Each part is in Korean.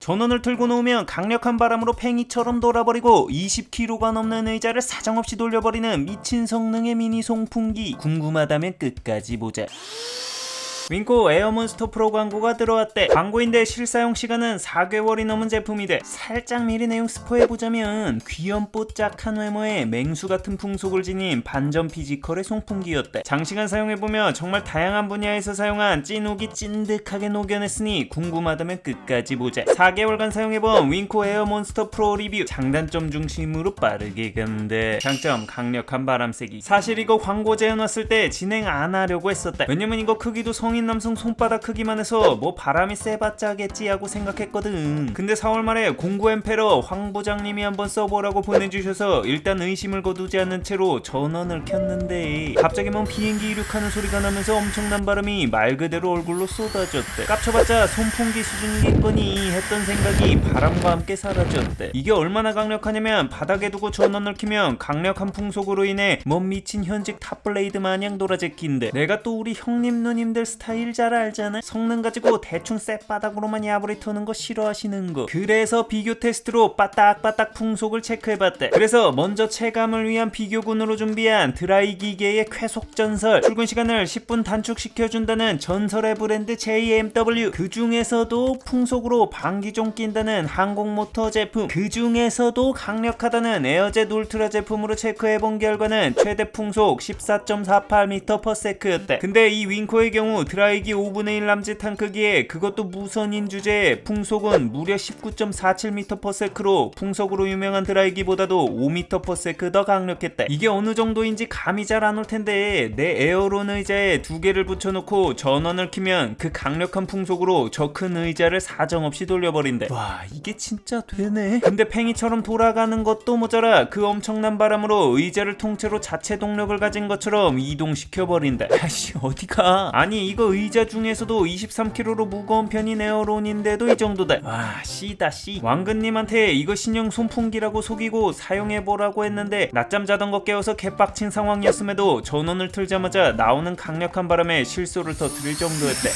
전원을 틀고 놓으면 강력한 바람으로 팽이처럼 돌아버리고 20kg가 넘는 의자를 사정없이 돌려버리는 미친 성능의 미니 송풍기. 궁금하다면 끝까지 보자. 윙코 에어몬스터 프로 광고가 들어왔대. 광고인데 실사용 시간은 4개월이 넘은 제품이래. 살짝 미리 내용 스포해보자면 귀염뽀짝한 외모에 맹수같은 풍속을 지닌 반전 피지컬의 송풍기였대. 장시간 사용해보며 정말 다양한 분야에서 사용한 찐욱이 찐득하게 녹여냈으니 궁금하다면 끝까지 보자. 4개월간 사용해본 윙코 에어몬스터 프로 리뷰. 장단점 중심으로 빠르게 간대. 장점 강력한 바람세기. 사실 이거 광고 제안 왔을 때 진행 안 하려고 했었대. 왜냐면 이거 크기도 성인 남성 손바닥 크기만 해서 뭐 바람이 세봤자 하겠지 하고 생각했거든. 근데 4월 말에 공구 엠페러 황 부장님이 한번 써보라고 보내주셔서 일단 의심을 거두지 않는 채로 전원을 켰는데 갑자기 뭔 비행기 이륙하는 소리가 나면서 엄청난 바람이 말 그대로 얼굴로 쏟아졌대. 깝쳐봤자 손풍기 수준이겠거니 했던 생각이 바람과 함께 사라졌대. 이게 얼마나 강력하냐면 바닥에 두고 전원을 키면 강력한 풍속으로 인해 뭔 미친 현직 탑블레이드 마냥 돌아제낀데, 내가 또 우리 형님 누님들 스타일 잘 알잖아. 성능 가지고 대충 쌔바닥으로만 야부리 터는 거 싫어하시는 거. 그래서 비교 테스트로 빠딱빠딱 풍속을 체크해봤대. 그래서 먼저 체감을 위한 비교군으로 준비한 드라이 기계의 쾌속 전설. 출근 시간을 10분 단축시켜준다는 전설의 브랜드 JMW. 그 중에서도 풍속으로 방기종 낀다는 항공모터 제품. 그 중에서도 강력하다는 에어젯 울트라 제품으로 체크해본 결과는 최대 풍속 14.48m/s였대. 근데 이 윙코의 경우 드라이기 5분의 1 남짓한 크기에 그것도 무선인 주제에 풍속은 무려 19.47m/s로 풍속으로 유명한 드라이기보다도 5m/s 더 강력했대. 이게 어느 정도인지 감이 잘 안 올 텐데 내 에어론 의자에 두 개를 붙여놓고 전원을 키면 그 강력한 풍속으로 저 큰 의자를 사정없이 돌려버린대. 와, 이게 진짜 되네. 근데 팽이처럼 돌아가는 것도 모자라 그 엄청난 바람으로 의자를 통째로 자체 동력을 가진 것처럼 이동시켜버린대. 아씨 어디가. 아니 이거 의자 중에서도 23kg로 무거운 편인 에어론인데도 이 정도다. 와, 씨다 씨. 왕근님한테 이거 신형 손풍기라고 속이고 사용해보라고 했는데 낮잠 자던 거 깨워서 개빡친 상황이었음에도 전원을 틀자마자 나오는 강력한 바람에 실소를 터뜨릴 정도였대.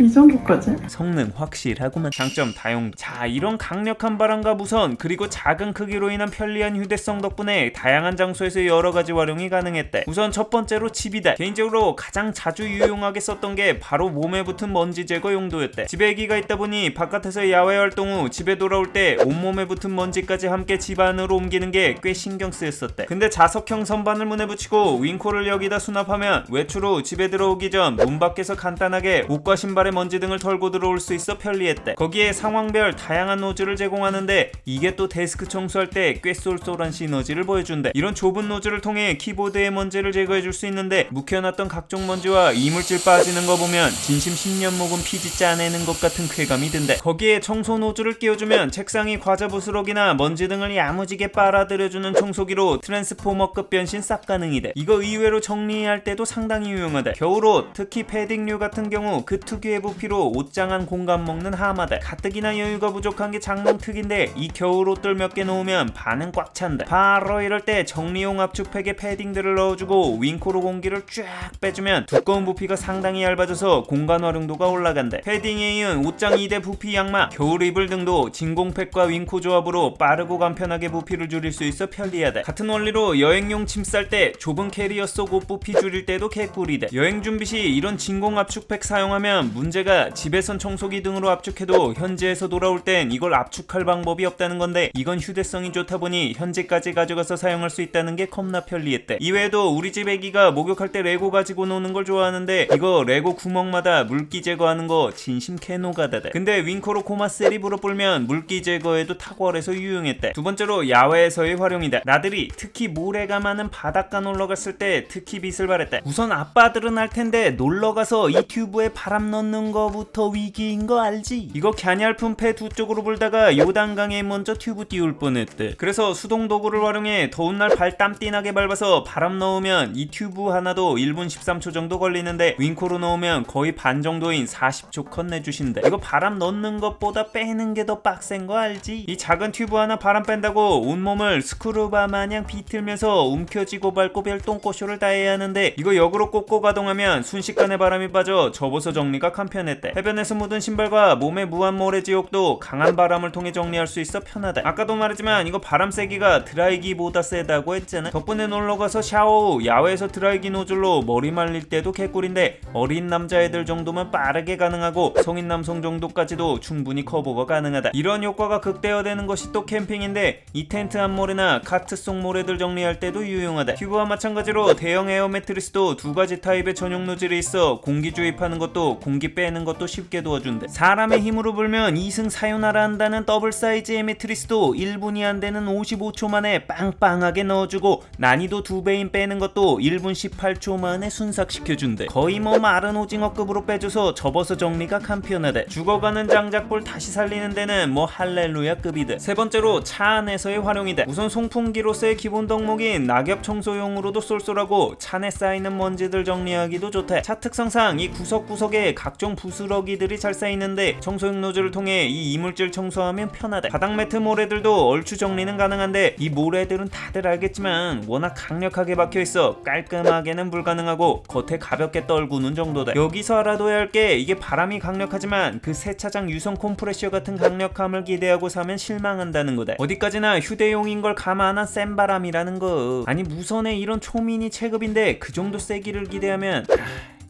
이 정도까지? 성능 확실하구만. 장점 다용. 자, 이런 강력한 바람과 무선 그리고 작은 크기로 인한 편리한 휴대성 덕분에 다양한 장소에서 여러가지 활용이 가능했대. 우선 첫 번째로 집이다. 개인적으로 가장 자주 유용하게 썼던 게 바로 몸에 붙은 먼지 제거 용도였대. 집에 아기가 있다 보니 바깥에서 야외 활동 후 집에 돌아올 때 온몸에 붙은 먼지까지 함께 집 안으로 옮기는 게 꽤 신경 쓰였었대. 근데 자석형 선반을 문에 붙이고 윙코를 여기다 수납하면 외출 후 집에 들어오기 전 문 밖에서 간단하게 옷과 신발에 먼지 등을 털고 들어올 수 있어 편리했대. 거기에 상황별 다양한 노즐을 제공하는데 이게 또 데스크 청소할 때 꽤 쏠쏠한 시너지를 보여준대. 이런 좁은 노즐을 통해 키보드의 먼지를 제거해줄 수 있는데 묵혀놨던 각종 먼지와 이물질 빠지는 거 보면 진심 10년 묵은 피지 짜내는 것 같은 쾌감이 든대. 거기에 청소 노즐을 끼워주면 책상이 과자 부스러기나 먼지 등을 야무지게 빨아들여주는 청소기로 트랜스포머급 변신 싹 가능이대. 이거 의외로 정리할 때도 상당히 유용하대. 겨울옷, 특히 패딩류 같은 경우 그 특유의 부피로 옷장안 공간 먹는 하마다. 가뜩이나 여유가 부족한 게 장롱특인데 이 겨울옷들 몇 개 놓으면 반은 꽉 찬다. 바로 이럴 때 정리용 압축팩에 패딩들을 넣어주고 윙코로 공기를 쫙 빼주면 두꺼운 부피가 상당히 얇아져서 공간 활용도가 올라간다. 패딩에 이은 옷장 2대 부피 양마, 겨울 이불 등도 진공팩과 윙코 조합으로 빠르고 간편하게 부피를 줄일 수 있어 편리하다. 같은 원리로 여행용 짐 쌀 때 좁은 캐리어 속 옷 부피 줄일 때도 개꿀이다. 여행 준비 시 이런 진공 압축팩 사용하면 문제가 집에선 청소기 등으로 압축해도 현지에서 돌아올 땐 이걸 압축할 방법이 없다는 건데 이건 휴대성이 좋다 보니 현지까지 가져가서 사용할 수 있다는 게 겁나 편리했대. 이외에도 우리 집 애기가 목욕할 때 레고 가지고 노는 걸 좋아하는데 이거 레고 구멍마다 물기 제거하는 거 진심 개노가다다. 근데 윙코로 고마셀이 불어불면 물기 제거에도 탁월해서 유용했대. 두 번째로 야외에서의 활용이다. 나들이 특히 모래가 많은 바닷가 놀러갔을 때 특히 빛을 발했다. 우선 아빠들은 알 텐데 놀러가서 이 튜브에 바람 넣는 거부터 위기인 거 알지? 이거 갸냘픈 폐 두 쪽으로 불다가 요단강에 먼저 튜브 띄울 뻔했대. 그래서 수동 도구를 활용해 더운 날 발 땀 띠나게 밟아서 바람 넣으면 이 튜브 하나도 1분 13초 정도 걸리는데 윙코로 넣으면 거의 반 정도인 40초 컷 내주신대. 이거 바람 넣는 것보다 빼는 게 더 빡센 거 알지? 이 작은 튜브 하나 바람 뺀다고 온몸을 스크루바 마냥 비틀면서 움켜쥐고 밟고 별똥꼬쇼를 다 해야 하는데 이거 역으로 꽂고 가동하면 순식간에 바람이 빠져 접어서 정리가 간편했대. 해변에서 묻은 신발과 몸의 무한 모래 지옥도 강한 바람을 통해 정리할 수 있어 편하다. 아까도 말했지만 이거 바람 세기가 드라이기보다 세다고 했잖아. 덕분에 놀러가서 샤워 후 야외에서 드라이기 노즐로 머리 말릴 때도 개꿀인데 어린 남자애들 정도면 빠르게 가능하고 성인 남성 정도까지도 충분히 커버가 가능하다. 이런 효과가 극대화되는 것이 또 캠핑인데 이 텐트 안 모래나 카트 속 모래들 정리할 때도 유용하다. 튜브와 마찬가지로 대형 에어 매트리스도 두 가지 타입의 전용 노즐이 있어 공기 주입하는 것도 공기 빼는 것도 쉽게 도와준대. 사람의 힘으로 불면 2승 사요나라 한다는 더블 사이즈의 매트리스도 1분이 안 되는 55초 만에 빵빵하게 넣어주고 난이도 2배인 빼는 것도 1분 18초 만에 순삭시켜준대. 거의 뭐 마른 오징어급으로 빼줘서 접어서 정리가 간편하대. 죽어가는 장작불 다시 살리는 데는 뭐 할렐루야급이대. 세 번째로 차 안에서의 활용이대. 우선 송풍기로서의 기본 덕목인 낙엽 청소용으로도 쏠쏠하고 차 내 쌓이는 먼지들 정리하기도 좋대. 차 특성상 이 구석구석에 각종 부스러기들이 잘 쌓이는데 청소용 노즐을 통해 이 이물질 청소하면 편하대. 바닥 매트 모래들도 얼추 정리는 가능한데 이 모래들은 다들 알겠지만 워낙 강력하게 박혀있어 깔끔하게는 불가능하고 겉에 가볍게 떨구는 정도다. 여기서 알아둬야 할 게 이게 바람이 강력하지만 그 세차장 유성 콤프레셔 같은 강력함을 기대하고 사면 실망한다는 거다. 어디까지나 휴대용인 걸 감안한 센 바람이라는 거. 아니 무선에 이런 초미니 체급인데 그 정도 세기를 기대하면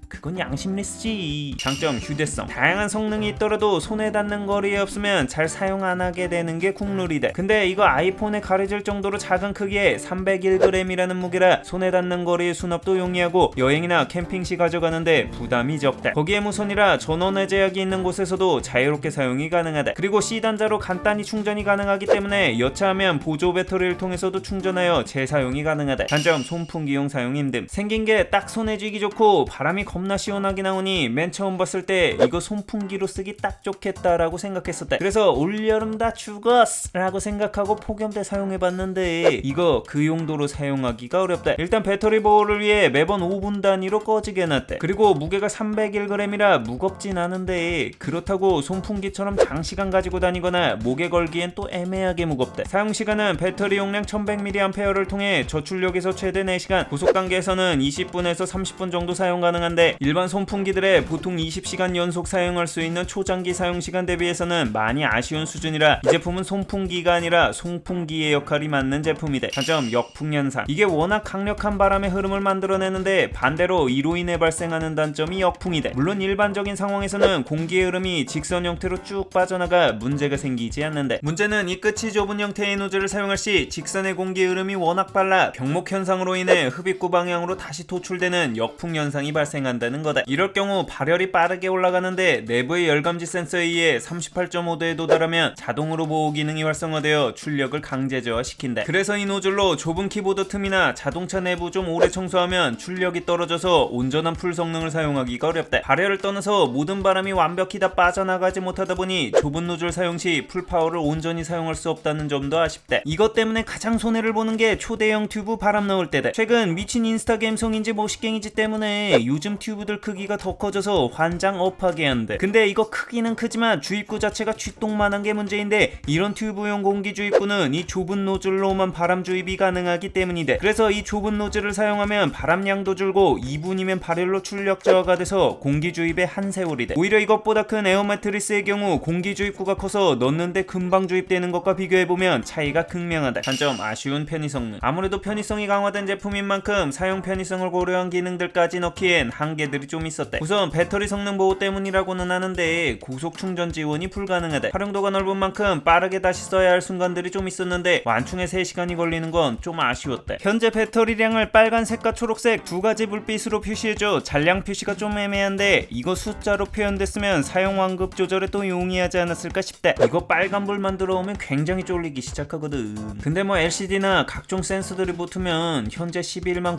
그건 양심리스지. 장점 휴대성. 다양한 성능이 있더라도 손에 닿는 거리에 없으면 잘 사용 안 하게 되는 게 국룰이다. 근데 이거 아이폰에 가려질 정도로 작은 크기에 301g이라는 무게라 손에 닿는 거리의 수납도 용이하고 여행이나 캠핑 시 가져가는데 부담이 적다. 거기에 무선이라 전원의 제약이 있는 곳에서도 자유롭게 사용이 가능하다. 그리고 C단자로 간단히 충전이 가능하기 때문에 여차하면 보조 배터리를 통해서도 충전하여 재사용이 가능하다. 단점 손풍기용 사용 힘듦. 생긴 게 딱 손에 쥐기 좋고 바람이 겁나 시원하게 나오니 맨 처음 봤을 때 이거 손풍기로 쓰기 딱 좋겠다라고 생각했었다. 그래서 올여름 다 죽었어 라고 생각하고 폭염 때 사용해봤는데 이거 그 용도로 사용하기가 어렵다. 일단 배터리 보호를 위해 매번 5분 단위로 꺼지게 해놨대. 그리고 무게가 301g이라 무겁진 않은데 그렇다고 손풍기처럼 장시간 가지고 다니거나 목에 걸기엔 또 애매하게 무겁대. 사용시간은 배터리 용량 1100mAh를 통해 저출력에서 최대 4시간, 고속단계에서는 20분에서 30분 정도 사용 가능한데 일반 손풍기들의 보통 20시간 연속 사용할 수 있는 초장기 사용시간 대비해서는 많이 아쉬운 수준이라 이 제품은 손풍기가 아니라 송풍기의 역할이 맞는 제품이다. 단점 역풍현상. 이게 워낙 강력한 바람의 흐름을 만들어내는데 반대로 이로 인해 발생하는 단점이 역풍이다. 물론 일반적인 상황에서는 공기의 흐름이 직선 형태로 쭉 빠져나가 문제가 생기지 않는데 문제는 이 끝이 좁은 형태의 노즐을 사용할 시 직선의 공기의 흐름이 워낙 빨라 경목 현상으로 인해 흡입구 방향으로 다시 도출되는 역풍 현상이 발생한다는 거다. 이럴 경우 발열이 빠르게 올라가는데 내부의 열감지 센서에 의해 38.5도에 도달하면 자동으로 보호 기능이 활성화되어 출력을 강제 저하시킨다. 그래서 이 노즐로 좁은 키보드 틈이나 자동차 내부 좀 오래 청소하면 출력이 떨어져서 온전한 풀 성능을 사용하기가 어렵다. 발열을 떠나서 모든 바람이 완벽히 다 빠져나가지 못하다 보니 좁은 노즐 사용 시 풀파워를 온전히 사용할 수 없다는 점도 아쉽다. 이것 때문에 가장 손해를 보는 게 초대형 튜브 바람 넣을 때다. 최근 미친 인스타 감성인지 머시갱이지 때문에 요즘 튜브들 크기가 더 커져서 환장 업하게 한대. 근데 이거 크기는 크지만 주입구 자체가 쥐똥만한 게 문제인데 이런 튜브용 공기 주입구는 이 좁은 노즐로만 바람 주입이 가능하기 때문이대. 그래서 이 좁은 노즐을 사용하면 바람량도 줄고 2분이면 발열로 출력 저하가 돼서 공기 주입에 한 세월이대. 오히려 이것보다 큰 에어 매트리스의 경우 공기 주입구가 커서 넣는데 금방 주입되는 것과 비교해보면 차이가 극명하다. 단점 아쉬운 편의 성능. 아무래도 편의성이 강화된 제품인 만큼 사용 편의성을 고려한 기능들까지 넣기엔 한계들이 좀 있었대. 우선 배터리 성능 보호 때문이라고는 하는데 고속 충전 지원이 불가능하대. 활용도가 넓은 만큼 빠르게 다시 써야 할 순간들이 좀 있었는데 완충에 3시간이 걸리는 건 좀 아쉬웠대. 현재 배터리량을 빨간색과 초록색 두 가지 불빛으로 표시해줘 잔량 표시가 좀 애매한데 이거 숫자로 표현됐으면 사용 완급 조절에 또 용이하지 않았을까 싶대. 이거 빨간불만 들어오면 굉장히 쫄리기 시작하거든. 근데 뭐 LCD나 각종 센서들이 붙으면 현재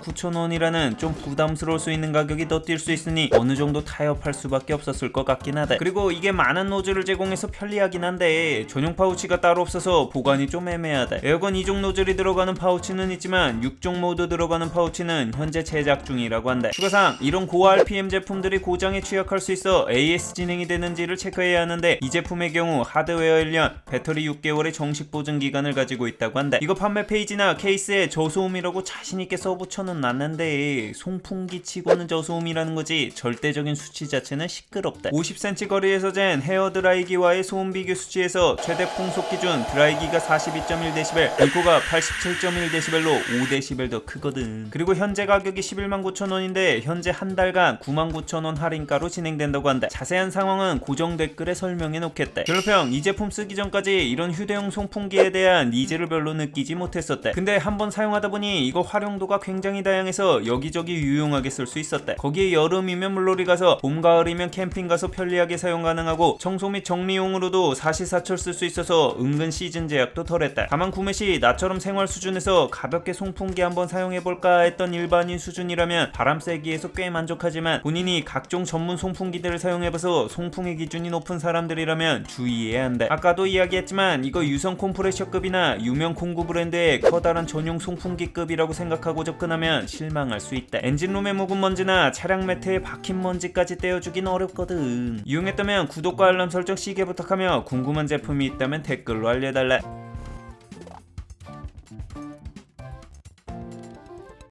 119,000원이라는 좀 부담스러울 수 있는 가격이 더 뛸 수 있으니 어느 정도 타협할 수밖에 없었을 것 같긴 하다. 그리고 이게 많은 노즐을 제공해서 편리하긴 한데 전용 파우치가 따로 없어서 보관이 좀 애매하다. 에어건 2종 노즐이 들어가는 파우치는 있지만 6종 모두 들어가는 파우치는 현재 제작 중이라고 한다. 추가사항, 이런 고화 RPM 제품들이 고장에 취약할 수 있어 AS 진행이 되는지를 체크해야 하는데 이 제품의 경우 하드웨어 1년, 배터리 6개월의 정식 보증 기간을 가지고 있다고 한다. 이거 판매 페이지나 케이스에 저소음이라고 자신있게 써붙여는 놨는데 송풍기 치고는 저소음이라 수준이라는 거지 절대적인 수치 자체는 시끄럽다. 50cm 거리에서 잰 헤어드라이기와의 소음 비교 수치에서 최대 풍속 기준 드라이기가 42.1dB, 에코가 87.1dB로 5dB 더 크거든. 그리고 현재 가격이 119,000원인데 현재 한 달간 99,000원 할인가로 진행된다고 한다. 자세한 상황은 고정 댓글에 설명해 놓겠다. 결평, 이 제품 쓰기 전까지 이런 휴대용 송풍기에 대한 니즈를 별로 느끼지 못했었다. 근데 한번 사용하다 보니 이거 활용도가 굉장히 다양해서 여기저기 유용하게 쓸 수 있었다. 거기에 여름이면 물놀이 가서 봄, 가을이면 캠핑 가서 편리하게 사용 가능하고 청소 및 정리용으로도 사시사철 쓸 수 있어서 은근 시즌 제약도 덜했다. 다만 구매 시 나처럼 생활 수준에서 가볍게 송풍기 한번 사용해볼까 했던 일반인 수준이라면 바람 세기에서 꽤 만족하지만 본인이 각종 전문 송풍기들을 사용해봐서 송풍의 기준이 높은 사람들이라면 주의해야 한다. 아까도 이야기했지만 이거 유성 콤프레셔급이나 유명 공구 브랜드의 커다란 전용 송풍기급이라고 생각하고 접근하면 실망할 수 있다. 엔진룸에 묵은 먼지나 차량 매트에 박힌 먼지까지 떼어주긴 어렵거든. 이용했다면 구독과 알람 설정 시계 부탁하며 궁금한 제품이 있다면 댓글로 알려달라.